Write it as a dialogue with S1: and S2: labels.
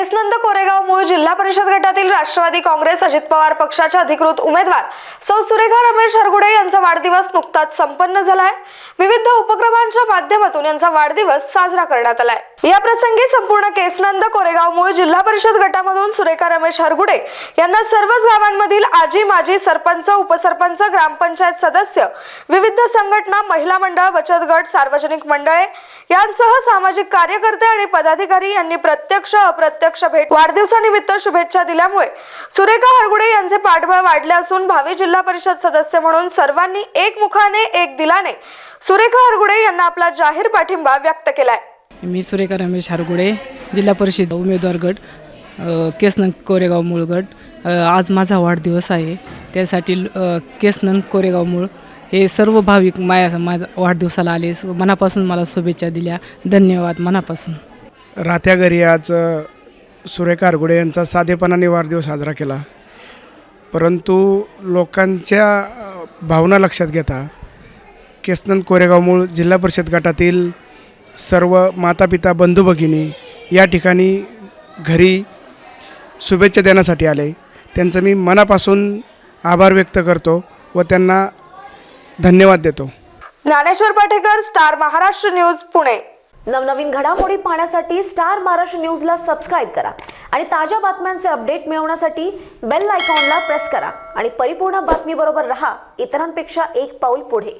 S1: केसनंद कोरेगाव मूळ जिल्हा परिषद गटातील राष्ट्रवादी काँग्रेस अजित पवार पक्षाच्या अधिकृत उमेदवार सौ सुरेखा रमेश हरगुडे यांचा वाढदिवस नुकताच संपन्न झालाय। विविध उपक्रमांच्या माध्यमातून यांचा वाढदिवस साजरा करण्यात आलाय। या प्रसंगी संपूर्ण केसनंद कोरेगाव मूळ जिल्हा परिषद गटामधून सुरेखा रमेश हरगुडे यांना सर्वच गावांमधील आजी माजी सरपंच उपसरपंच ग्रामपंचायत सदस्य विविध संघटना महिला मंडळ बचत गट सार्वजनिक मंडळे यांसह सामाजिक कार्यकर्ते आणि पदाधिकारी यांनी प्रत्यक्ष अप्रत्यक्ष भेट वाढदिवसानिमित्त शुभेच्छा दिल्यामुळे सुरेखा हरगुडे यांचे पाठबळ वाढले असून भावी जिल्हा परिषद सदस्य म्हणून सर्वांनी एकमुखाने एक दिलाने सुरेखा हरगुडे यांना आपला जाहीर पाठिंबा व्यक्त केलाय।
S2: मी सुरेखा रमेश हरगुडे जिल्हा परिषद उमेदवार गट केसनंद कोरेगाव मूळ गट आज माझा वाढदिवस आहे। त्यासाठी केसनंद कोरेगाव मूळ हे सर्व भाविक माझ्या वाढदिवसाला आले, मनापासून मला शुभेच्छा दिल्या। धन्यवाद मनापासून।
S3: राहत्या घरी आज सुरेखा हरगुडे यांचा साधेपणाने वाढदिवस साजरा केला, परंतु लोकांच्या भावना लक्षात घेता केसनंद कोरेगाव मूळ जिल्हा परिषद गटातील सर्व मातापिता बंधू भगिनी या ठिकाणी घरी शुभेच्छा देण्यासाठी आले। त्यांचं मी मनापासून आभार व्यक्त करतो व त्यांना धन्यवाद देतो।
S1: Dnyaneshwar Patekar, star Maharashtra news, Pune.
S4: नवनवीन घडामोडी पाहण्यासाठी स्टार महाराष्ट्र न्यूजला सबस्क्राइब करा आणि ताज्या बातम्यांचे अपडेट मिळवण्यासाठी बेल आयकॉनला प्रेस करा आणि परिपूर्ण बातमी बरोबर रहा, इतरांपेक्षा एक पाऊल पुढे।